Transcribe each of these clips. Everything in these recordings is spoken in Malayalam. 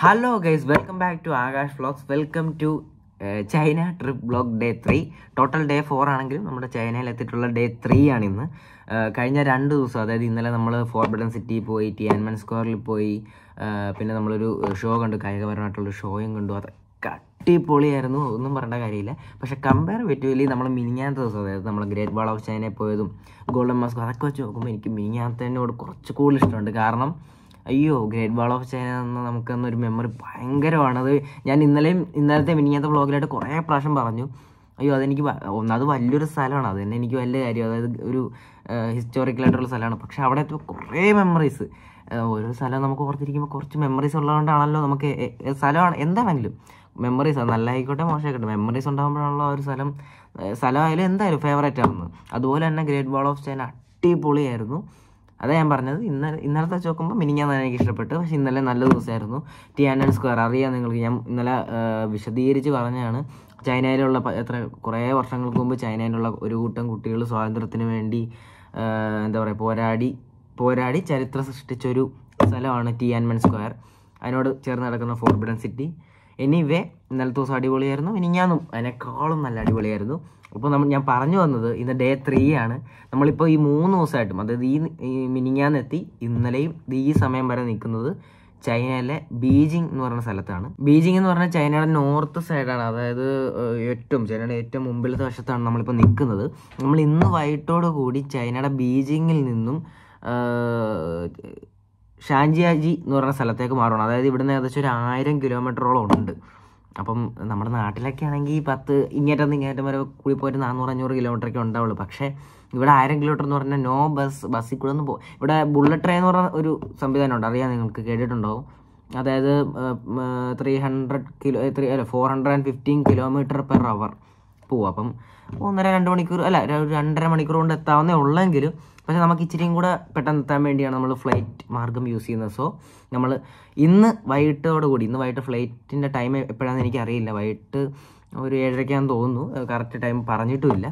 Hello guys, welcome back to Akash vlogs. Welcome to China trip vlog day 3. Total day 4 ആണെങ്കിലും നമ്മുടെ ചൈനയിൽ എത്തിയിട്ടുള്ള ഡേ 3 ആണ് ഇന്ന്. കഴിഞ്ഞ 2 ദിവസം, അതായത് ഇന്നലെ നമ്മൾ ഫോർബിഡൻ സിറ്റി പോയി, ടിയാൻമെൻ സ്ക്വയറിൽ പോയി, പിന്നെ നമ്മളൊരു ഷോ കണ്ടു, കായികപരമായിട്ടുള്ള ഷോയും കണ്ടു. അതൊക്കെ അടിപൊളിയായിരുന്നു, ഒന്നും പറയേണ്ട കാര്യമില്ല. പക്ഷേ കമ്പയർ പറ്റുമല്ലേ നമ്മൾ മിനിഞ്ഞാത്ത ദിവസം, അതായത് നമ്മൾ ഗ്രേറ്റ് വാൾ ഓഫ് ചൈനയിൽ പോയതും ഗോൾഡൻ മാസ്ക്, അതൊക്കെ വെച്ച് നോക്കുമ്പോൾ എനിക്ക് മിനിഞ്ഞാത്തതിനോട് കുറച്ച് കൂടുതൽ ഇഷ്ടമുണ്ട്. കാരണം ഗ്രേറ്റ് വാൾ ഓഫ് ചൈന എന്ന നമുക്കെന്നൊരു മെമ്മറി ഭയങ്കരമാണ്. അത് ഞാൻ ഇന്നലത്തെ മിനിഞ്ഞാത്ത വ്ളോഗിലായിട്ട് കുറേ പ്രാവശ്യം പറഞ്ഞു. അതെനിക്ക് അത് വലിയൊരു സ്ഥലമാണ്, അത് തന്നെ എനിക്ക് വലിയ കാര്യം. അതായത് ഒരു ഹിസ്റ്റോറിക്കലായിട്ടുള്ള സ്ഥലമാണ്. പക്ഷേ അവിടെ കുറേ മെമ്മറീസ്, ഓരോ സ്ഥലം നമുക്ക് ഓർത്തിരിക്കുമ്പോൾ കുറച്ച് മെമ്മറീസ് ഉള്ളതുകൊണ്ടാണല്ലോ നമുക്ക് സ്ഥലമാണ് എന്താണെങ്കിലും മെമ്മറീസ്, നല്ല ആയിക്കോട്ടെ മോശമായിക്കോട്ടെ, മെമ്മറീസ് ഉണ്ടാകുമ്പോഴാണല്ലോ ആ ഒരു സ്ഥലമായാലും എന്തായാലും ഫേവറേറ്റ് ആവുന്നത്. അതുപോലെ തന്നെ ഗ്രേറ്റ് വാൾ ഓഫ് ചൈന അടിപൊളിയായിരുന്നു. അതാ ഞാൻ പറഞ്ഞത്, ഇന്നലത്തെ വെച്ച് നോക്കുമ്പോൾ മിനിഞ്ഞാന്ന് എനിക്ക് ഇഷ്ടപ്പെട്ടു. പക്ഷേ ഇന്നലെ നല്ല ദിവസമായിരുന്നു. ടിയാൻമെൻ സ്ക്വയർ അറിയാം നിങ്ങൾക്ക്, ഞാൻ ഇന്നലെ വിശദീകരിച്ച് പറഞ്ഞതാണ്. ചൈനയിലുള്ള കുറേ വർഷങ്ങൾക്ക് മുമ്പ് ചൈനയിലുള്ള ഒരു കൂട്ടം കുട്ടികൾ സ്വാതന്ത്ര്യത്തിന് വേണ്ടി എന്താ പറയുക പോരാടി ചരിത്രം സൃഷ്ടിച്ചൊരു സ്ഥലമാണ് ടിയാൻമെൻ സ്ക്വയർ. അതിനോട് ചേർന്ന് കിടക്കുന്ന ഫോർബിഡൻ സിറ്റി. എനിവേ, ഇന്നലത്തെ ദിവസം അടിപൊളിയായിരുന്നു. ഞാനും അതിനേക്കാളും നല്ല അടിപൊളിയായിരുന്നു. അപ്പോൾ ഞാൻ പറഞ്ഞു വന്നത്, ഇന്ന് ഡേ 3 ആണ്. നമ്മളിപ്പോൾ ഈ 3 ദിവസമായിട്ടും, അതായത് ഈ മിനിഞ്ഞാന്നെത്തി ഇന്നലെയും ഈ സമയം വരെ നിൽക്കുന്നത് ചൈനയിലെ ബീജിംഗ് എന്ന് പറയുന്ന സ്ഥലത്താണ്. ബീജിംഗ് എന്ന് പറഞ്ഞാൽ ചൈനയുടെ നോർത്ത് സൈഡാണ്, അതായത് ചൈനയുടെ ഏറ്റവും മുമ്പിലത്തെ വശത്താണ് നമ്മളിപ്പോൾ നിൽക്കുന്നത്. നമ്മൾ ഇന്ന് വൈകിട്ടോടു കൂടി ചൈനയുടെ ബീജിങ്ങിൽ നിന്നും ഷാൻജിയാജി എന്ന് പറയുന്ന സ്ഥലത്തേക്ക് മാറണം. അതായത് ഇവിടുന്ന് ഏകദേശം ഒരു 1000 കിലോമീറ്ററോളം ഉണ്ട്. അപ്പം നമ്മുടെ നാട്ടിലൊക്കെ ആണെങ്കിൽ ഇങ്ങേറ്റം വരെ കൂടി പോയിട്ട് 400-500 കിലോമീറ്ററൊക്കെ ഉണ്ടാവുള്ളൂ. പക്ഷേ ഇവിടെ 1000 കിലോമീറ്റർ എന്ന് പറഞ്ഞാൽ ബസ്സിൽ കൂടെ ഒന്നും ഇവിടെ ബുള്ളറ്റ് ട്രെയിൻ എന്ന് പറഞ്ഞ ഒരു സംവിധാനമുണ്ട്, അറിയാം, നിങ്ങൾക്ക് കേട്ടിട്ടുണ്ടാവും. അതായത് 415 കിലോമീറ്റർ പെർ അവർ പോവും. അപ്പം 1.5-2 മണിക്കൂർ, അല്ല, ഒരു 2.5 മണിക്കൂർ കൊണ്ട് എത്താവുന്നേ ഉള്ളെങ്കിലും, പക്ഷേ നമുക്ക് ഇച്ചിരിയും കൂടെ പെട്ടെന്ന് എത്താൻ വേണ്ടിയാണ് നമ്മൾ ഫ്ലൈറ്റ് മാർഗം യൂസ് ചെയ്യുന്നത്. സോ നമ്മൾ ഇന്ന് വൈകിട്ട് ഫ്ലൈറ്റിൻ്റെ ടൈം എപ്പോഴാണെന്ന് എനിക്കറിയില്ല. വൈകിട്ട് ഒരു 7:30 തോന്നുന്നു, കറക്റ്റ് ടൈം പറഞ്ഞിട്ടുമില്ല.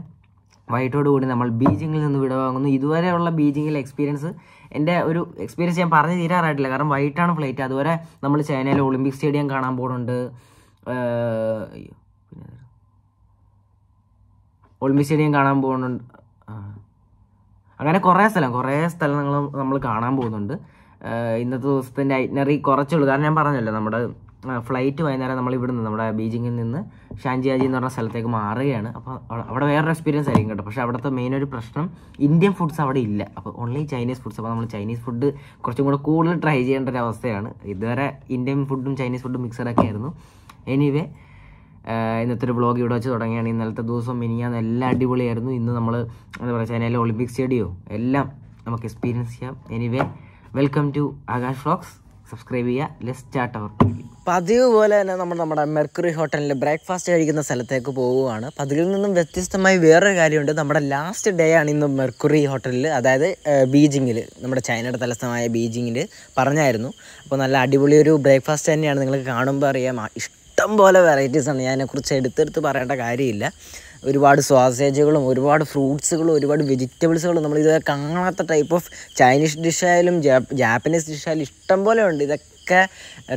വൈകിട്ടോടുകൂടി നമ്മൾ ബീജിങ്ങിൽ നിന്ന് വിടവാങ്ങുന്നു. ഇതുവരെയുള്ള ബീജിങ്ങിലെ എൻ്റെ ഒരു എക്സ്പീരിയൻസ് ഞാൻ പറഞ്ഞു തീരാറായിട്ടില്ല, കാരണം വൈകിട്ടാണ് ഫ്ലൈറ്റ്. അതുവരെ നമ്മൾ ചൈനയിലെ ഒളിമ്പിക് സ്റ്റേഡിയം കാണാൻ പോകുന്നുണ്ട്. അങ്ങനെ കുറേ സ്ഥലങ്ങളും നമ്മൾ കാണാൻ പോകുന്നുണ്ട്. ഇന്നത്തെ ദിവസത്തിൻ്റെ ഐറ്റിനറി കുറച്ചുള്ളൂ, കാരണം ഞാൻ പറഞ്ഞല്ലോ, നമ്മുടെ ഫ്ലൈറ്റ് വൈകുന്നേരം നമ്മൾ നമ്മുടെ ബീജിങ്ങിൽ നിന്ന് ഷാൻജിയാജി എന്ന് പറഞ്ഞ സ്ഥലത്തേക്ക് മാറുകയാണ്. അപ്പോൾ അവിടെ വേറൊരു എക്സ്പീരിയൻസ് ആയിരിക്കും കേട്ടോ. പക്ഷേ അവിടുത്തെ മെയിൻ ഒരു പ്രശ്നം, ഇന്ത്യൻ ഫുഡ്സ് അവിടെ ഇല്ല. അപ്പോൾ ഓൺലി ചൈനീസ് ഫുഡ്സ്. അപ്പോൾ നമ്മൾ ചൈനീസ് ഫുഡ് കുറച്ചും കൂടെ കൂടുതൽ ട്രൈ ചെയ്യേണ്ട ഒരു അവസ്ഥയാണ്. ഇതുവരെ ഇന്ത്യൻ ഫുഡും ചൈനീസ് ഫുഡും മിക്സഡൊക്കെ ആയിരുന്നു. എനിവേ, ഇന്നത്തെ ഒരു വ്ളോഗ് ഇവിടെ വെച്ച് തുടങ്ങിയാണ്. ഇന്നലത്തെ ദിവസം മിനിഞ്ഞാന്ന് എല്ലാം അടിപൊളിയായിരുന്നു. ഇന്ന് നമ്മൾ എന്താ പറയുക, ചൈനയിലെ ഒളിമ്പിക് സ്റ്റേഡിയം എല്ലാം നമുക്ക് എക്സ്പീരിയൻസ് ചെയ്യാം. Anyway, welcome to Akash vlogs. Subscribe ചെയ്യുക. ലെറ്റ്സ് സ്റ്റാർട്ട് അവർ. പതിവ് പോലെ തന്നെ നമ്മുടെ മെർക്കുറി ഹോട്ടലിൽ ബ്രേക്ക്ഫാസ്റ്റ് കഴിക്കുന്ന സ്ഥലത്തേക്ക് പോവുകയാണ്. അപ്പോൾ അതിൽ നിന്നും വ്യത്യസ്തമായി വേറൊരു കാര്യമുണ്ട്. നമ്മുടെ ലാസ്റ്റ് ഡേ ആണ് ഇന്ന് മെർക്കുറി ഹോട്ടലിൽ, അതായത് ബീജിങ്ങിൽ, നമ്മുടെ ചൈനയുടെ തലസ്ഥാനമായ ബീജിങ്ങിൽ പറഞ്ഞായിരുന്നു. അപ്പോൾ നല്ല അടിപൊളി ഒരു ബ്രേക്ക്ഫാസ്റ്റ് തന്നെയാണ്. നിങ്ങൾക്ക് കാണുമ്പോൾ അറിയാം, ഇഷ്ടം പോലെ വെറൈറ്റീസാണ്. ഞാൻ അതിനെക്കുറിച്ച് എടുത്തെടുത്ത് പറയേണ്ട കാര്യമില്ല. ഒരുപാട് സോസേജുകളും ഒരുപാട് ഫ്രൂട്ട്സുകളും ഒരുപാട് വെജിറ്റബിൾസുകളും നമ്മളിതുവരെ കാണാത്ത ടൈപ്പ് ഓഫ് ചൈനീസ് ഡിഷായാലും ജാപ്പനീസ് ഡിഷായാലും ഇഷ്ടം പോലെ ഉണ്ട്. ഇതൊക്കെ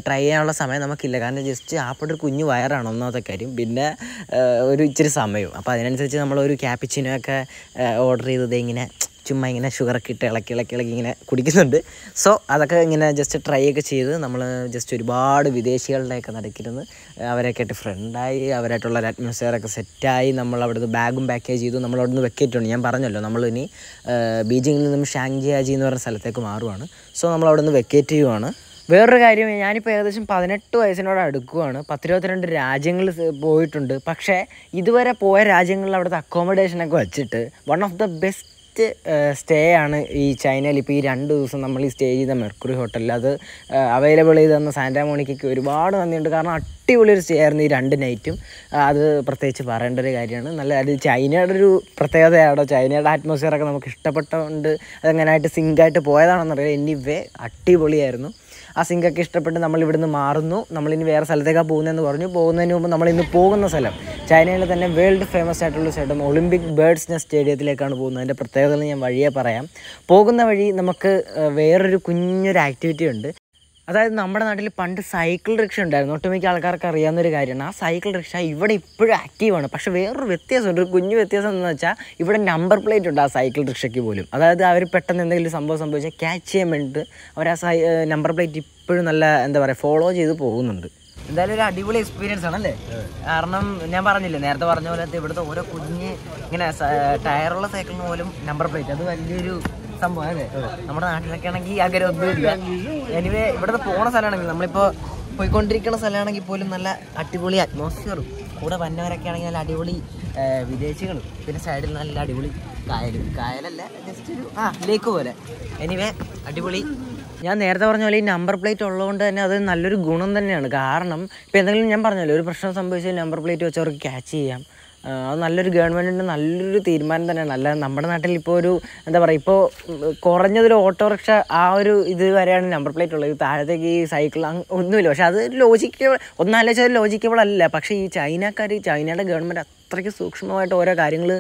ട്രൈ ചെയ്യാനുള്ള സമയം നമുക്കില്ല, കാരണം ജസ്റ്റ് ആപ്പിട്ട് ഒരു കുഞ്ഞു വയറാണ് ഒന്നാമത്തെ കാര്യം, പിന്നെ ഒരു ഇച്ചിരി സമയവും. അപ്പോൾ അതിനനുസരിച്ച് നമ്മളൊരു ക്യാപ്പിച്ചിനോ ഒക്കെ ഓർഡർ ചെയ്തത് ഇങ്ങനെ ചുമ്മാ ഇങ്ങനെ ഷുഗറൊക്കെ ഇട്ട് ഇളക്കി ഇങ്ങനെ കുടിക്കുന്നുണ്ട്. സോ അതൊക്കെ ഇങ്ങനെ ജസ്റ്റ് ട്രൈ ഒക്കെ ചെയ്ത് നമ്മൾ ജസ്റ്റ് ഒരുപാട് വിദേശികളുടെയൊക്കെ നടക്കിരുന്ന് അവരൊക്കെ ആയിട്ട് ഫ്രണ്ടായി, അവരായിട്ടുള്ള ഒരു അറ്റ്മോസ്ഫിയറൊക്കെ സെറ്റായി. നമ്മൾ അവിടുന്ന് ബാഗും പാക്കേജ് ചെയ്തു. നമ്മൾ അവിടുന്ന് വെക്കേറ്റുണ്ട്. ഞാൻ പറഞ്ഞല്ലോ, നമ്മളിനി ബീജിങ്ങിൽ നിന്നും ഷാങ്ജിയാജി എന്ന് പറയുന്ന സ്ഥലത്തേക്ക് മാറുവാണ്. സോ നമ്മൾ അവിടെ നിന്ന് വെക്കേറ്റ് ചെയ്യുവാണ്. വേറൊരു കാര്യം, ഞാനിപ്പോൾ ഏകദേശം 18 വയസ്സിനോട് അടുക്കുവാണ്. 10-22 രാജ്യങ്ങളിൽ പോയിട്ടുണ്ട്. പക്ഷേ ഇതുവരെ പോയ രാജ്യങ്ങളിൽ അവിടുത്തെ അക്കോമഡേഷനൊക്കെ വെച്ചിട്ട് one of the best stay ആണ് ഈ ചൈനയിൽ. ഇപ്പോൾ ഈ 2 ദിവസം നമ്മൾ ഈ സ്റ്റേ ചെയ്ത മെർക്കുറി ഹോട്ടലിൽ അത് അവൈലബിൾ ചെയ്ത് തന്ന സാന്റാ മോണിക്കയ്ക്ക് ഒരുപാട് നന്ദിയുണ്ട്. കാരണം അടിപൊളി ഒരു സ്റ്റേ ആയിരുന്നു ഈ 2 നൈറ്റും. അത് പ്രത്യേകിച്ച് പറയേണ്ട ഒരു കാര്യമാണ്. അത് ചൈനയുടെ ഒരു പ്രത്യേകതയാണോ, ചൈനയുടെ അറ്റ്മോസ്ഫിയറൊക്കെ നമുക്ക് ഇഷ്ടപ്പെട്ടതുകൊണ്ട് അതെങ്ങനെയായിട്ട് സിങ്കായിട്ട് പോയതാണെന്നറിയാം. എനിവേ, അടിപൊളിയായിരുന്നു. ആ സിങ്കൊക്കെ ഇഷ്ടപ്പെട്ട് നമ്മൾ ഇവിടുന്ന് മാറുന്നു. നമ്മളിനി വേറെ സ്ഥലത്തേക്കാണ് പോകുന്നതെന്ന് പറഞ്ഞു. പോകുന്നതിന് മുമ്പ് നമ്മളിന്ന് പോകുന്ന സ്ഥലം ചൈനയിൽ തന്നെ വേൾഡ് ഫേമസ് ആയിട്ടുള്ള സ്ഥലം ഒളിമ്പിക് ബേർഡ്സ് നെസ്റ്റ് സ്റ്റേഡിയത്തിലേക്കാണ് പോകുന്നത്. അതിൻ്റെ പ്രത്യേകത ഞാൻ വഴിയേ പറയാം. പോകുന്ന വഴി നമുക്ക് വേറൊരു കുഞ്ഞൊരു ആക്ടിവിറ്റി ഉണ്ട്. അതായത് നമ്മുടെ നാട്ടിൽ പണ്ട് സൈക്കിൾ റിക്ഷ ഉണ്ടായിരുന്നു, ഒട്ടുമിക്ക ആൾക്കാർക്ക് അറിയാവുന്നൊരു കാര്യമാണ്. ആ സൈക്കിൾ റിക്ഷ ഇവിടെ ഇപ്പോഴും ആക്റ്റീവാണ്. പക്ഷേ വേറൊരു വ്യത്യാസമുണ്ട്, ഒരു കുഞ്ഞു വ്യത്യാസം എന്ന് വെച്ചാൽ ഇവിടെ നമ്പർ പ്ലേറ്റ് ഉണ്ട് ആ സൈക്കിൾ റിക്ഷയ്ക്ക് പോലും. അതായത് അവർ പെട്ടെന്ന് എന്തെങ്കിലും സംഭവം സംഭവിച്ചാൽ ക്യാച്ച് ചെയ്യാൻ വേണ്ടിയിട്ട് അവർ ആ നമ്പർ പ്ലേറ്റ് ഇപ്പോഴും നല്ല എന്താ പറയുക ഫോളോ ചെയ്ത് പോകുന്നുണ്ട്. എന്തായാലും ഒരു അടിപൊളി എക്സ്പീരിയൻസ് ആണല്ലേ. കാരണം ഞാൻ പറഞ്ഞില്ലേ, നേരത്തെ പറഞ്ഞ പോലെ ഇവിടുത്തെ ഓരോ കുഞ്ഞ് ഇങ്ങനെ ടയറുള്ള സൈക്കിളിന് പോലും നമ്പർ പ്ലേറ്റ്, അത് വലിയൊരു സംഭവം അല്ലേ. നമ്മുടെ നാട്ടിലൊക്കെ ആണെങ്കിൽ ആഗ്രഹമൊന്നുമില്ല. എനിവേ ഇവിടുത്തെ പോണ സ്ഥലമാണെങ്കിൽ നമ്മളിപ്പോൾ പോയിക്കൊണ്ടിരിക്കുന്ന സ്ഥലമാണെങ്കിൽ പോലും നല്ല അടിപൊളി അറ്റ്മോസ്ഫിയറും കൂടെ വന്നവരൊക്കെ ആണെങ്കിൽ നല്ല അടിപൊളി വിദേശികളും, പിന്നെ സൈഡിൽ നല്ല അടിപൊളി കായലല്ല ജസ്റ്റ് ഒരു ലേക്ക് പോലെ. എനിവേ അടിപൊളി. ഞാൻ നേരത്തെ പറഞ്ഞ പോലെ ഈ നമ്പർ പ്ലേറ്റ് ഉള്ളതുകൊണ്ട് തന്നെ അത് നല്ലൊരു ഗുണം തന്നെയാണ്. കാരണം ഇപ്പോൾ എന്തെങ്കിലും ഞാൻ പറഞ്ഞല്ലോ ഒരു പ്രശ്നം സംഭവിച്ചാൽ നമ്പർ പ്ലേറ്റ് വെച്ച് അവർക്ക് ക്യാച്ച് ചെയ്യാം. അത് നല്ലൊരു ഗവൺമെൻറ്റിൻ്റെ നല്ലൊരു തീരുമാനം തന്നെയാണ്. അല്ല നമ്മുടെ നാട്ടിൽ ഇപ്പോൾ ഒരു എന്താ പറയുക, ഇപ്പോൾ കുറഞ്ഞതൊരു ഓട്ടോറിക്ഷ ആ ഒരു ഇത് വരെയാണ് നമ്പർ പ്ലേറ്റ് ഉള്ളത്. താഴത്തേക്ക് ഈ സൈക്കിൾ ഒന്നുമില്ല. പക്ഷേ അത് ലോജിക്കബിൾ, ഒന്നാലോചിച്ചാൽ ലോജിക്കബിൾ അല്ല. പക്ഷേ ഈ ചൈനയുടെ ഗവൺമെൻറ് അത്രയ്ക്ക് സൂക്ഷ്മമായിട്ട് ഓരോ കാര്യങ്ങൾ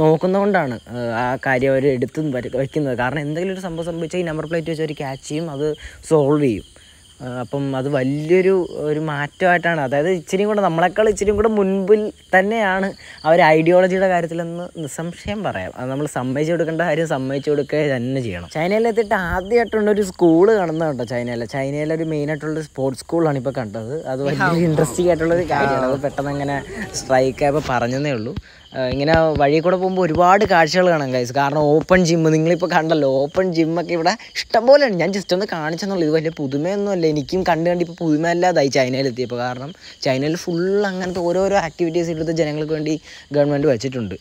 നോക്കുന്നതുകൊണ്ടാണ് ആ കാര്യം അവർ എടുത്ത് വയ്ക്കുന്നത്. കാരണം എന്തെങ്കിലും ഒരു സംഭവം സംഭവിച്ചാൽ ഈ നമ്പർ പ്ലേറ്റ് വെച്ച് അവർ ക്യാച്ച് ചെയ്യും, അത് സോൾവ് ചെയ്യും. അപ്പം അത് വലിയൊരു മാറ്റമായിട്ടാണ്. അതായത് ഇച്ചിരിയും കൂടെ നമ്മളെക്കാൾ ഇച്ചിരിയും കൂടെ മുൻപിൽ തന്നെയാണ് അവർ ഐഡിയോളജിയുടെ കാര്യത്തിലെന്ന് നിസ്സംശയം പറയാം. അത് നമ്മൾ സമ്മതിച്ചു കൊടുക്കേണ്ട കാര്യം സമ്മതിച്ചു കൊടുക്കുക തന്നെ ചെയ്യണം. ചൈനയിലെത്തിയിട്ട് ആദ്യമായിട്ടുള്ളൊരു സ്കൂള് കാണുന്നത് കേട്ടോ. ചൈനയിലൊരു മെയിനായിട്ടുള്ളൊരു സ്പോർട്സ് സ്കൂളാണ് ഇപ്പോൾ കണ്ടത്. അത് വലിയ ഇൻട്രസ്റ്റിംഗ് ആയിട്ടുള്ളൊരു കാര്യമാണ്. അത് പെട്ടെന്ന് അങ്ങനെ സ്ട്രൈക്കായപ്പോൾ പറഞ്ഞതേ ഉള്ളൂ. ഇങ്ങനെ വഴി കൂടെ പോകുമ്പോൾ ഒരുപാട് കാഴ്ചകൾ കാണാം ഗൈസ്. കാരണം ഓപ്പൺ ജിമ്മ് നിങ്ങളിപ്പോൾ കണ്ടല്ലോ, ഓപ്പൺ ജിമ്മൊക്കെ ഇവിടെ ഇഷ്ടംപോലെയാണ്. ഞാൻ ജസ്റ്റ് ഒന്ന് കാണിച്ചെന്നുള്ളൂ. ഇത് വലിയ പുതുമയൊന്നുമല്ല, എനിക്കും കണ്ടിപ്പോൾ പുതുമയല്ലാതായി ചൈനയിലെത്തിയപ്പോൾ. കാരണം ചൈനയിൽ ഫുൾ അങ്ങനത്തെ ഓരോരോ ആക്ടിവിറ്റീസ് ഇവിടുത്തെ ജനങ്ങൾക്ക് വേണ്ടി ഗവൺമെൻറ് വെച്ചിട്ടുണ്ട്.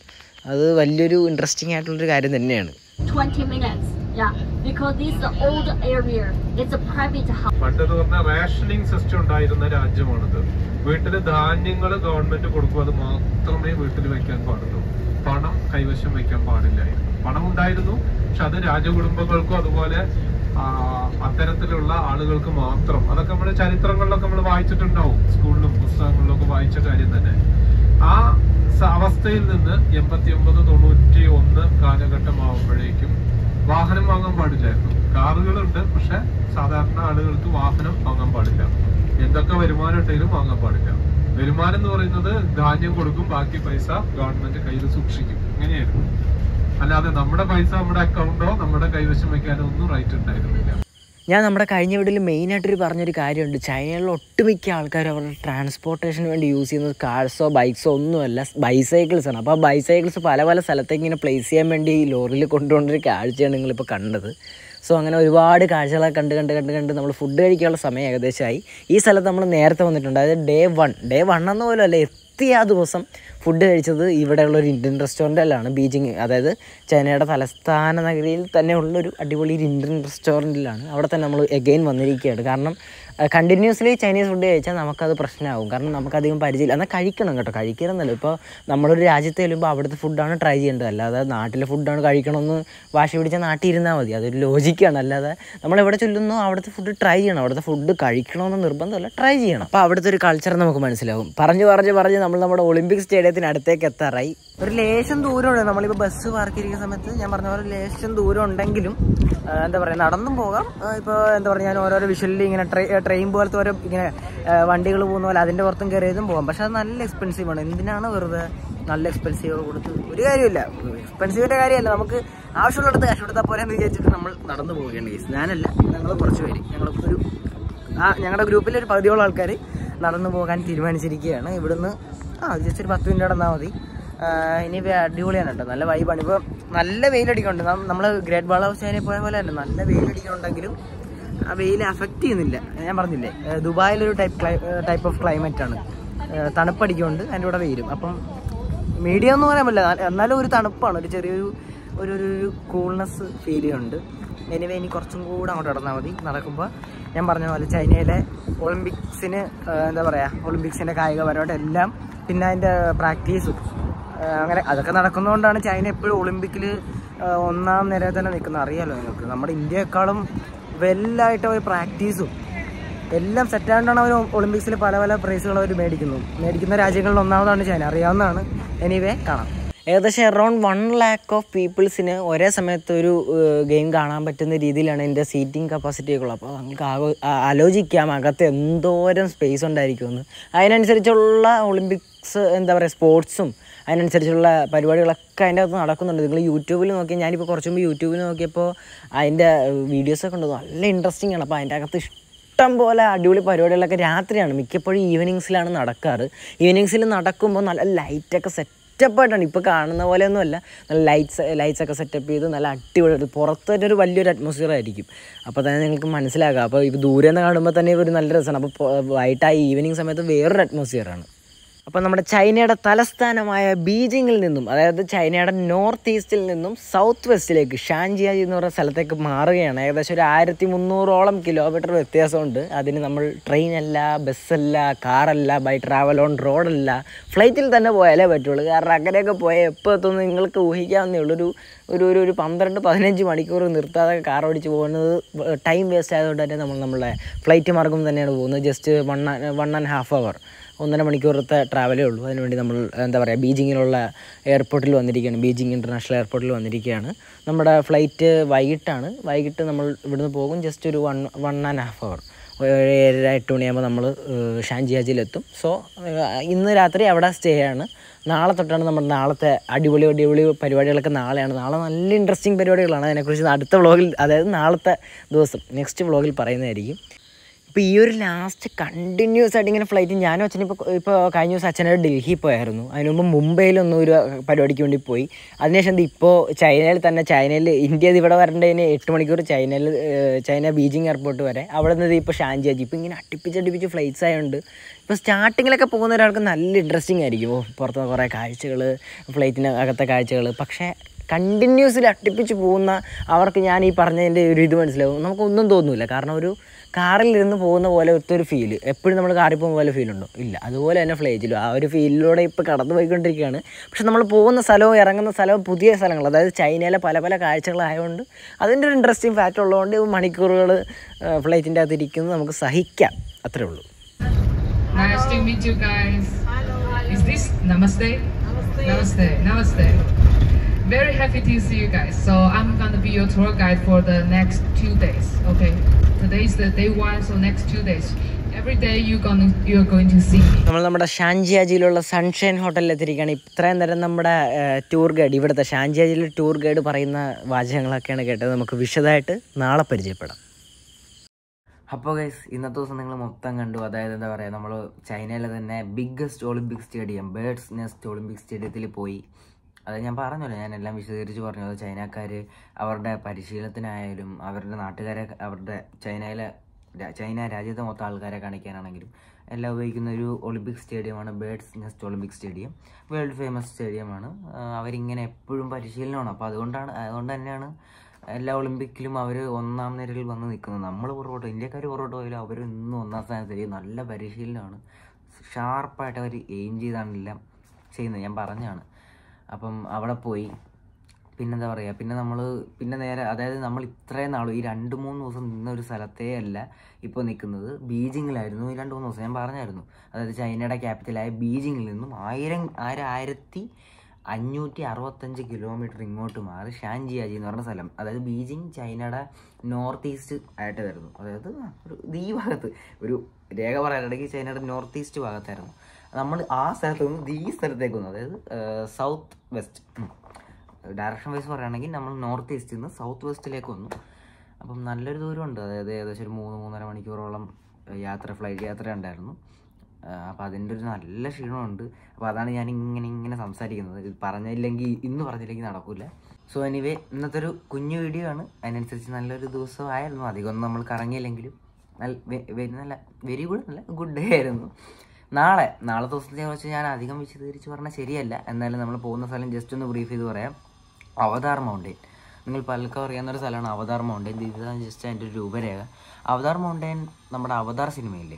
അത് വലിയൊരു ഇൻട്രസ്റ്റിംഗ് ആയിട്ടുള്ളൊരു കാര്യം തന്നെയാണ്. 20 minutes. Yeah, because this is the old area. It's a private house. പണ്ട് പറഞ്ഞ റേഷനിങ് സിസ്റ്റം ഉണ്ടായിരുന്ന രാജ്യമാണിത്. വീട്ടില് ധാന്യങ്ങൾ ഗവൺമെന്റ് കൊടുക്കും, അത് മാത്രമേ വീട്ടിൽ വെക്കാൻ പാടുള്ളൂ. പണം കൈവശം വെക്കാൻ പാടില്ലായിരുന്നു. പണം ഉണ്ടായിരുന്നു, പക്ഷെ അത് രാജകുടുംബങ്ങൾക്കും അതുപോലെ അത്തരത്തിലുള്ള ആളുകൾക്ക് മാത്രം. അതൊക്കെ നമ്മുടെ ചരിത്രങ്ങളിലൊക്കെ നമ്മൾ വായിച്ചിട്ടുണ്ടാവും, സ്കൂളിലും പുസ്തകങ്ങളിലൊക്കെ വായിച്ച കാര്യം തന്നെ. ആ അവസ്ഥയിൽ നിന്ന് 89-91 കാലഘട്ടമാകുമ്പോഴേക്കും വാഹനം വാങ്ങാൻ പാടില്ലായിരുന്നു. കാറുകളുണ്ട്, പക്ഷെ സാധാരണ ആളുകൾക്ക് വാഹനം വാങ്ങാൻ പാടില്ല. എന്തൊക്കെ വരുമാനം ഉണ്ടെങ്കിലും വാങ്ങാൻ പാടില്ല. വരുമാനം എന്ന് പറയുന്നത് ധാന്യം കൊടുക്കും, ബാക്കി പൈസ ഗവൺമെന്റ് കയ്യിൽ സൂക്ഷിക്കും. ഇങ്ങനെയായിരുന്നു. അല്ലാതെ നമ്മുടെ പൈസ നമ്മുടെ അക്കൗണ്ടോ നമ്മുടെ കൈവശം വെക്കാനോ ഒന്നും റൈറ്റ് ഉണ്ടായിരുന്നില്ല. ഞാൻ നമ്മുടെ കഴിഞ്ഞ വീഡിയോയിൽ മെയിനായിട്ടൊരു പറഞ്ഞൊരു കാര്യമുണ്ട്. ചൈനയിലുള്ള ഒട്ടുമിക്ക ആൾക്കാർ അവരുടെ ട്രാൻസ്പോർട്ടേഷന് വേണ്ടി യൂസ് ചെയ്യുന്നത് കാർസോ ബൈക്സോ ഒന്നുമല്ല, ബൈസൈക്കിൾസാണ്. അപ്പോൾ ആ ബൈസൈക്കിൾസ് പല സ്ഥലത്തേക്ക് ഇങ്ങനെ പ്ലേസ് ചെയ്യാൻ വേണ്ടി ലോറിയിൽ കൊണ്ടുപോകുന്നൊരു കാഴ്ചയാണ് നിങ്ങളിപ്പോൾ കണ്ടത്. സോ അങ്ങനെ ഒരുപാട് കാഴ്ചകളൊക്കെ കണ്ട് നമ്മൾ ഫുഡ് കഴിക്കാനുള്ള സമയം ഏകദേശമായി. ഈ സ്ഥലത്ത് നമ്മൾ നേരത്തെ വന്നിട്ടുണ്ട്. അതായത് ഡേ വൺ എന്ന പോലും അല്ല, എത്തിയ ആ ദിവസം ഫുഡ് കഴിച്ചത് ഇവിടെയുള്ളൊരു ഇന്ത്യൻ റെസ്റ്റോറൻറ്റിലാണ്, ബീജിങ്. അതായത് ചൈനയുടെ തലസ്ഥാന നഗരിയിൽ തന്നെ ഉള്ളൊരു അടിപൊളി ഒരു ഇന്ത്യൻ റെസ്റ്റോറൻറ്റിലാണ്. അവിടെ തന്നെ നമ്മൾ എഗെയിൻ വന്നിരിക്കുകയാണ്. കാരണം കണ്ടിന്യൂസ്ലി ചൈനീസ് ഫുഡ് കഴിച്ചാൽ നമുക്കത് പ്രശ്നമാകും. കാരണം നമുക്കധികം പരിചയമില്ല. എന്നാൽ കഴിക്കണം കേട്ടോ, കഴിക്കണമെന്നല്ല. ഇപ്പോൾ നമ്മളൊരു രാജ്യത്ത് ചെല്ലുമ്പോൾ അവിടുത്തെ ഫുഡാണ് ട്രൈ ചെയ്യേണ്ടത്. അല്ലാതെ നാട്ടിലെ ഫുഡാണ് കഴിക്കണമെന്ന് വാശി പിടിച്ചാൽ നാട്ടിൽ ഇരുന്നാൽ മതി. അതൊരു ലോജിക്കാണ്. അല്ലാതെ നമ്മളെവിടെ ചൊല്ലുന്നോ അവിടുത്തെ ഫുഡ് ട്രൈ ചെയ്യണം. അവിടുത്തെ ഫുഡ് കഴിക്കണമെന്ന് നിർബന്ധമല്ല, ട്രൈ ചെയ്യണം. അപ്പോൾ അവിടുത്തെ ഒരു കൾച്ചർ നമുക്ക് മനസ്സിലാവും. പറഞ്ഞ് നമ്മൾ നമ്മുടെ ഒളിമ്പിക് സ്റ്റേഡിയത്തിന് അടുത്തേക്ക് എത്താറായി. ഒരു ലേശം ദൂരമുണ്ട്. നമ്മളിപ്പോൾ ബസ് പാർക്ക് ചെയ്തിരിക്കുന്ന സമയത്ത് ഞാൻ പറഞ്ഞ പോലെ ലേശം ദൂരം ഉണ്ടെങ്കിലും എന്താ പറയുക, നടന്നും പോകാം. ഇപ്പോൾ എന്താ പറയുക, ഞാൻ ഓരോരോ വിഷ്വലിൽ ഇങ്ങനെ ട്രെയിൻ പോലത്തെ ഓരോ ഇങ്ങനെ വണ്ടികൾ പോകുന്ന പോലെ അതിൻ്റെ പുറത്തും കയറിയതും പോകാം. പക്ഷെ അത് നല്ല എക്സ്പെൻസീവാണ്. എന്തിനാണ് വെറുതെ നല്ല എക്സ്പെൻസീവ് കൊടുത്ത്? ഒരു കാര്യമില്ല, എക്സ്പെൻസീവിൻ്റെ കാര്യമല്ല. നമുക്ക് ആവശ്യമുള്ളിടത്ത് കാശ് കൊടുത്താൽ പോലെ എന്ന് വിചാരിച്ചിട്ട് നമ്മൾ നടന്നു പോവുകയാണ് കേസ്. ഞാനല്ല, ഞങ്ങൾ കുറച്ച് പേര്, ഞങ്ങളുടെ ഗ്രൂപ്പിലൊരു പകുതിയോളം ആൾക്കാർ നടന്നു പോകാൻ തീരുമാനിച്ചിരിക്കുകയാണ്. ഇവിടുന്ന് ജസ്റ്റ് ഒരു 10 മിനിറ്റ് നടന്നാൽ മതി. ഇനി അടിപൊളിയാണ് കേട്ടോ, നല്ല വൈബാണ്. ഇപ്പോൾ നല്ല വെയിലടിക്കുന്നുണ്ട്. നമ്മൾ ഗ്രേറ്റ് വാൾ ഓഫ് ചൈനയിൽ പോയ പോലെ തന്നെ നല്ല വെയിലടിക്കുന്നുണ്ടെങ്കിലും ആ വെയിൽ അഫക്റ്റ് ചെയ്യുന്നില്ല. ഞാൻ പറഞ്ഞില്ലേ, ദുബായിലൊരു ടൈപ്പ് ഓഫ് ക്ലൈമറ്റാണ്. തണുപ്പടിക്കുന്നുണ്ട്, അതിൻ്റെ കൂടെ വെയിലും. അപ്പം മീഡിയം എന്ന് പറയാൻ പറ്റില്ല, എന്നാലും ഒരു തണുപ്പാണ്, ഒരു ചെറിയൊരു ഒരു കൂൾനെസ് ഫീൽ ചെയ്യുന്നുണ്ട്. എനിവേ ഇനി കുറച്ചും കൂടെ അങ്ങോട്ട് നടന്നാൽ മതി. നടക്കുമ്പോൾ ഞാൻ പറഞ്ഞ പോലെ ചൈനയിലെ ഒളിമ്പിക്സിന് എന്താ പറയുക, ഒളിമ്പിക്സിൻ്റെ കായികപരമായിട്ട് എല്ലാം, പിന്നെ അതിൻ്റെ പ്രാക്ടീസും അങ്ങനെ അതൊക്കെ നടക്കുന്നതുകൊണ്ടാണ് ചൈന എപ്പോഴും ഒളിമ്പിക്കിൽ 1ാം നിരയിൽ തന്നെ നിൽക്കുന്നത്. അറിയാമല്ലോ നിങ്ങൾക്ക്. നമ്മുടെ ഇന്ത്യയെക്കാളും വെല്ലായിട്ട് അവർ പ്രാക്ടീസും എല്ലാം സെറ്റാകൊണ്ടാണ് അവർ ഒളിമ്പിക്സിൽ പല പ്രൈസുകൾ അവർ മേടിക്കുന്ന രാജ്യങ്ങളിൽ ഒന്നാമതാണ് ചൈന. അറിയാവുന്നതാണ്. എനിവേ കാണാം. ഏകദേശം അറൗണ്ട് 1 lakh ഓഫ് പീപ്പിൾസിന് ഒരേ സമയത്ത് ഒരു ഗെയിം കാണാൻ പറ്റുന്ന രീതിയിലാണ് ഇതിൻ്റെ സീറ്റിംഗ് കപ്പാസിറ്റി ഒക്കെ ഉള്ളത്. അപ്പോൾ നമുക്ക് ആലോചിക്കാം അകത്ത് എന്തോരം സ്പേസ് ഉണ്ടായിരിക്കുമെന്ന്. അതിനനുസരിച്ചുള്ള ഒളിമ്പിക്സ് എന്താ പറയുക സ്പോർട്സും അതിനനുസരിച്ചുള്ള പരിപാടികളൊക്കെ അതിൻ്റെ അകത്ത് നടക്കുന്നുണ്ട്. നിങ്ങൾ യൂട്യൂബിൽ നോക്കിയാൽ ഞാനിപ്പോൾ കുറച്ച് മുമ്പ് യൂട്യൂബിൽ നോക്കിയപ്പോൾ അതിൻ്റെ വീഡിയോസൊക്കെ ഉണ്ട്, നല്ല ഇൻട്രസ്റ്റിംഗ് ആണ്. അപ്പോൾ അതിൻ്റെ അകത്ത് ഇഷ്ടം പോലെ അടിപൊളി പരിപാടികളൊക്കെ രാത്രിയാണ്, മിക്കപ്പോഴും ഈവനിങ്സിലാണ് നടക്കാറ്. ഈവനിങ്സിൽ നടക്കുമ്പോൾ നല്ല ലൈറ്റൊക്കെ സെറ്റപ്പായിട്ടാണ്, ഇപ്പോൾ കാണുന്ന പോലെയൊന്നുമല്ല, നല്ല ലൈറ്റ്സൊക്കെ സെറ്റപ്പ് ചെയ്ത് നല്ല അടിപൊളി പുറത്തൊരു വലിയൊരു അറ്റ്മോസ്ഫിയർ ആയിരിക്കും. അപ്പോൾ തന്നെ നിങ്ങൾക്ക് മനസ്സിലാക്കാം. അപ്പോൾ ഇപ്പോൾ ദൂരെ നിന്ന് കാണുമ്പോൾ തന്നെ ഒരു നല്ല രസമാണ്. അപ്പോൾ വൈകിട്ട് ആ ഈവനിങ് സമയത്ത് വേറൊരു അറ്റ്മോസ്ഫിയറാണ്. അപ്പോൾ നമ്മുടെ ചൈനയുടെ തലസ്ഥാനമായ ബീജിങ്ങിൽ നിന്നും, അതായത് ചൈനയുടെ നോർത്ത് ഈസ്റ്റിൽ നിന്നും സൗത്ത് വെസ്റ്റിലേക്ക് ഷാൻജിയാജി എന്ന് പറയുന്ന സ്ഥലത്തേക്ക് മാറുകയാണ്. ഏകദേശം ഒരു 1300ഓളം കിലോമീറ്റർ വ്യത്യാസമുണ്ട്. അതിന് നമ്മൾ ട്രെയിനല്ല, ബസ്സല്ല, കാറല്ല, ബൈ ട്രാവൽ ഓൺ റോഡല്ല, ഫ്ലൈറ്റിൽ തന്നെ പോയാലേ പറ്റുള്ളൂ. കാരണം അങ്ങനെയൊക്കെ പോയാൽ എപ്പോൾ എത്തുമെന്ന് നിങ്ങൾക്ക് ഊഹിക്കാവുന്നേ ഉള്ളൂ. ഒരു 12-15 മണിക്കൂർ നിർത്താതെ കാർ ഓടിച്ച് പോകുന്നത് ടൈം വേസ്റ്റ് ആയതുകൊണ്ട് തന്നെ നമ്മളെ ഫ്ലൈറ്റ് മാർഗം തന്നെയാണ് പോകുന്നത്. ജസ്റ്റ് 1.5 hour 1.5 മണിക്കൂറത്തെ ട്രാവലേ ഉള്ളൂ. അതിനുവേണ്ടി നമ്മൾ എന്താ പറയുക ബീജിങ്ങിലുള്ള എയർപോർട്ടിൽ വന്നിരിക്കുകയാണ്, ബീജിങ് ഇൻ്റർനാഷണൽ എയർപോർട്ടിൽ വന്നിരിക്കുകയാണ്. നമ്മുടെ ഫ്ലൈറ്റ് വൈകിട്ട് നമ്മൾ ഇവിടുന്ന് പോകും. ജസ്റ്റ് ഒരു 1.5 hour 7-8 മണിയാകുമ്പോൾ നമ്മൾ ഷാൻജിയാജിലെത്തും. സോ ഇന്ന് രാത്രി അവിടെ സ്റ്റേ ആണ്. നാളെ തൊട്ടാണ് നമ്മുടെ നാളത്തെ അടിപൊളി പരിപാടികളൊക്കെ നാളെയാണ്. നാളെ നല്ല ഇൻട്രസ്റ്റിംഗ് പരിപാടികളാണ്. അതിനെക്കുറിച്ച് അടുത്ത വ്ളോഗിൽ, അതായത് നാളത്തെ ദിവസം നെക്സ്റ്റ് വ്ളോഗിൽ പറയുന്നതായിരിക്കും. ഇപ്പോൾ ഈ ഒരു ലാസ്റ്റ് കണ്ടിന്യൂസ് ആയിട്ട് ഇങ്ങനെ ഫ്ലൈറ്റ് ഞാനും അച്ഛനും ഇപ്പോൾ കഴിഞ്ഞ ദിവസം അച്ഛനോട് ഡൽഹി പോയായിരുന്നു. അതിന് മുമ്പ് മുംബൈയിലൊന്നും ഒരു പരിപാടിക്ക് വേണ്ടി പോയി. അതിനുശേഷം ഇപ്പോൾ ചൈനയിൽ ഇന്ത്യയിൽ ഇവിടെ വരേണ്ടതിന് 8 മണിക്കൂർ ചൈന ബീജിങ് എയർപോർട്ട് വരെ, അവിടെ നിന്ന് ഇപ്പോൾ ഷാൻജിയാജി. ഇപ്പോൾ ഇങ്ങനെ അടുപ്പിച്ച് ഫ്ലൈറ്റ്സ് ആയതുകൊണ്ട് ഇപ്പോൾ സ്റ്റാർട്ടിങ്ങിലൊക്കെ പോകുന്ന ഒരാൾക്ക് നല്ല ഇൻട്രസ്റ്റിംഗ് ആയിരിക്കും. പുറത്ത് കുറേ കാഴ്ചകൾ, ഫ്ലൈറ്റിന് അകത്തെ കാഴ്ചകൾ. പക്ഷേ കണ്ടിന്യൂസിൽ അടുപ്പിച്ച് പോകുന്ന അവർക്ക് ഞാൻ ഈ പറഞ്ഞതിൻ്റെ ഒരു ഇത് മനസ്സിലാവും. നമുക്കൊന്നും തോന്നില്ല. കാരണം ഒരു കാറിലിരുന്ന് പോകുന്ന പോലെ ഒത്തൊരു ഫീല് എപ്പോഴും നമ്മൾ കാറിൽ പോകുന്ന പോലെ ഫീലുണ്ടോ? ഇല്ല. അതുപോലെ തന്നെ ഫ്ലൈറ്റിലും ആ ഒരു ഫീലിലൂടെ ഇപ്പോൾ കടന്നു പോയിക്കൊണ്ടിരിക്കുകയാണ്. പക്ഷെ നമ്മൾ പോകുന്ന സ്ഥലവും ഇറങ്ങുന്ന സ്ഥലവും പുതിയ സ്ഥലങ്ങൾ, അതായത് ചൈനയിലെ പല കാഴ്ചകളായതുകൊണ്ട് അതിൻ്റെ ഒരു ഇൻട്രസ്റ്റിംഗ് ഫാക്റ്റ് ഉള്ളതുകൊണ്ട് മണിക്കൂറുകൾ ഫ്ലൈറ്റിൻ്റെ അകത്ത് ഇരിക്കുന്നത് നമുക്ക് സഹിക്കാം. അത്രേ ഉള്ളൂ. Nice to meet you guys. Hello. Is this Namaste? Namaste. Very happy to see you guys. So I'm gonna be your tour guide for the next 2 days. Okay. Today is the day 1, so next 2 days. Every day you're going to see me. നമ്മൾ നമ്മുടെ ഷാൻജിയാജിയിലുള്ള സൺഷൈൻ ഹോട്ടലിൽ എത്തിയിരിക്കുകയാണ്. ഇത്രയും നേരം നമ്മുടെ ടൂർ ഗൈഡ്, ഇവിടുത്തെ ഷാൻജിയാജിയിലെ ടൂർ ഗൈഡ് പറയുന്ന വാചകങ്ങളൊക്കെയാണ് കേട്ടത്. നമുക്ക് വിശദമായിട്ട് നാളെ പരിചയപ്പെടാം. അപ്പോൾ ഗൈസ്, ഇന്നത്തെ ദിവസം നിങ്ങൾ മൊത്തം കണ്ടു. അതായത് എന്താ പറയുക, നമ്മൾ ചൈനയിലെ തന്നെ biggest Olympic stadium birds nest Olympic സ്റ്റേഡിയത്തിൽ പോയി. അത് ഞാൻ പറഞ്ഞല്ലോ, ഞാൻ എല്ലാം വിശദീകരിച്ച് പറഞ്ഞു. അത് ചൈനക്കാർ അവരുടെ പരിശീലനത്തിനായാലും അവരുടെ നാട്ടുകാരെ, അവരുടെ ചൈന രാജ്യത്തെ മൊത്തം ആൾക്കാരെ കാണിക്കാനാണെങ്കിലും എല്ലാം ഉപയോഗിക്കുന്ന ഒരു ഒളിമ്പിക് സ്റ്റേഡിയമാണ് bird's nest Olympic stadium. World famous സ്റ്റേഡിയമാണ്. അവരിങ്ങനെ എപ്പോഴും പരിശീലനമാണ്. അപ്പോൾ അതുകൊണ്ട് തന്നെയാണ് എല്ലാ ഒളിമ്പിക്കിലും അവർ 1ാം നിരയിൽ വന്ന് നിൽക്കുന്നത്. നമ്മൾ പുറകോട്ട്, ഇന്ത്യക്കാർ പുറകോട്ട് പോയാലും അവർ ഇന്നും 1ാം സ്ഥാനത്ത്. നല്ല പരിശീലനമാണ്. ഷാർപ്പായിട്ട് അവർ എയിം ചെയ്താണെല്ലാം ചെയ്യുന്നത്, ഞാൻ പറഞ്ഞാണ്. അപ്പം അവിടെ പോയി. പിന്നെന്താ പറയുക, പിന്നെ നേരെ, അതായത് നമ്മൾ ഇത്രയും നാളും ഈ 2-3 ദിവസം നിന്ന ഒരു സ്ഥലത്തേ അല്ല ഇപ്പോൾ നിൽക്കുന്നത്. ബീജിങ്ങിലായിരുന്നു ഈ 2-3 ദിവസം, ഞാൻ പറഞ്ഞായിരുന്നു. അതായത് ചൈനയുടെ ക്യാപിറ്റലായ ബീജിങ്ങിൽ നിന്നും 1565 കിലോമീറ്റർ ഇങ്ങോട്ട് മാറി ഷാൻജിയാജി എന്ന് പറഞ്ഞ സ്ഥലം. അതായത് ബീജിങ് ചൈനയുടെ നോർത്ത് ഈസ്റ്റ് ആയിട്ട് വരുന്നു. അതായത് ഈ ഭാഗത്ത് ഒരു രേഖ പറയാനുണ്ടെങ്കിൽ ചൈനയുടെ നോർത്ത് ഈസ്റ്റ് ഭാഗത്തായിരുന്നു. നമ്മൾ ആ സ്ഥലത്ത് നിന്ന് ഈ സ്ഥലത്തേക്ക് വന്നു. അതായത് സൗത്ത് വെസ്റ്റ് ഡയറക്ഷൻ വൈസ് പറയുകയാണെങ്കിൽ നമ്മൾ നോർത്ത് ഈസ്റ്റിൽ നിന്ന് സൗത്ത് വെസ്റ്റിലേക്ക് വന്നു. അപ്പം നല്ലൊരു ദൂരമുണ്ട്. അതായത് ഏകദേശം ഒരു 3-3.5 മണിക്കൂറോളം ഫ്ലൈറ്റ് യാത്ര ഉണ്ടായിരുന്നു. അപ്പോൾ അതിൻ്റെ ഒരു നല്ല ക്ഷീണമുണ്ട്. അപ്പോൾ അതാണ് ഞാൻ ഇങ്ങനെ സംസാരിക്കുന്നത്. ഇന്ന് പറഞ്ഞില്ലെങ്കിൽ നടക്കില്ല. സോ എനിവേ, ഇന്നത്തെ ഒരു കുഞ്ഞു വീഡിയോ ആണ്. അതിനനുസരിച്ച് നല്ലൊരു ദിവസമായിരുന്നു. അധികമൊന്നും നമ്മൾ കറങ്ങിയില്ലെങ്കിലും വെരി ഗുഡ് ഡേ ആയിരുന്നു. നാളെ ദിവസത്തെ കുറിച്ച് ഞാൻ അധികം വിശദീകരിച്ച് പറഞ്ഞാൽ ശരിയല്ല. എന്നാലും നമ്മൾ പോകുന്ന സ്ഥലം ജസ്റ്റ് ഒന്ന് ബ്രീഫ് ചെയ്ത് പറയാം. അവതാർ മൗണ്ടെയിൻ, നിങ്ങൾ പലർക്കും അറിയാവുന്നൊരു സ്ഥലമാണ് അവതാർ മൗണ്ടെയിൻ. ഇതാണ് ജസ്റ്റ് അതിൻ്റെ ഒരു രൂപരേഖ. അവതാർ മൗണ്ടെയിൻ നമ്മുടെ അവതാർ സിനിമയില്ലേ,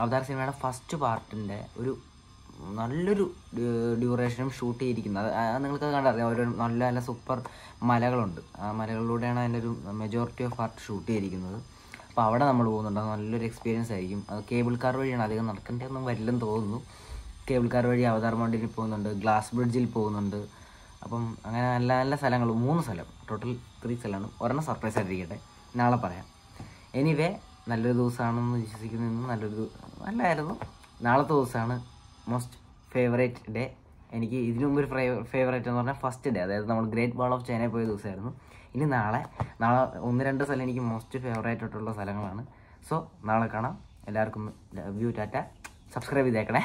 അവതാർ സിനിമയുടെ ഫസ്റ്റ് പാർട്ടിൻ്റെ ഒരു നല്ലൊരു ഡ്യൂറേഷനും ഷൂട്ട് ചെയ്തിരിക്കുന്നത്. നിങ്ങൾക്ക് കണ്ടറിയാം, ഒരു നല്ല സൂപ്പർ മലകളുണ്ട്. ആ മലകളിലൂടെയാണ് അതിൻ്റെ ഒരു മെജോറിറ്റി ഓഫ് പാർട്ട് ഷൂട്ട് ചെയ്തിരിക്കുന്നത്. അപ്പോൾ അവിടെ നമ്മൾ പോകുന്നുണ്ട്. നല്ലൊരു എക്സ്പീരിയൻസ് ആയിരിക്കും. അത് കേബിൾ കാർ വഴിയാണ്, അധികം നടക്കേണ്ടതൊന്നും വരില്ലെന്ന് തോന്നുന്നു. കേബിൾ കാർ വഴി അവതാർ മൗണ്ടെയിനിൽ പോകുന്നുണ്ട്, ഗ്ലാസ് ബ്രിഡ്ജിൽ പോകുന്നുണ്ട്. അപ്പം അങ്ങനെ നല്ല നല്ല സ്ഥലങ്ങൾ 3 സ്ഥലം, ടോട്ടൽ 3 സ്ഥലമാണ്. ഒരെണ്ണം സർപ്രൈസ് ആയിട്ടിരിക്കട്ടെ, നാളെ പറയാം. എനിവേ നല്ലൊരു ദിവസമാണെന്ന് വിശ്വസിക്കുന്നു. നല്ലായിരുന്നു. നാളത്തെ ദിവസമാണ് മോസ്റ്റ് ഫേവറേറ്റ് ഡേ. എനിക്ക് ഇതിനു മുമ്പ് ഒരു ഫേവറേറ്റ് എന്ന് പറഞ്ഞാൽ ഫസ്റ്റ് ഡേ, അതായത് നമ്മൾ ഗ്രേറ്റ് വാൾ ഓഫ് ചൈനയിൽ പോയ ദിവസമായിരുന്നു. ഇനി നാളെ 1-2 സ്ഥലം എനിക്ക് മോസ്റ്റ് ഫേവറേറ്റ് ആയിട്ടുള്ള സ്ഥലങ്ങളാണ്. സോ നാളെ കാണാം. എല്ലാവർക്കും വ്യൂ ടാറ്റ. സബ്സ്ക്രൈബ് ചെയ്തേക്കണേ.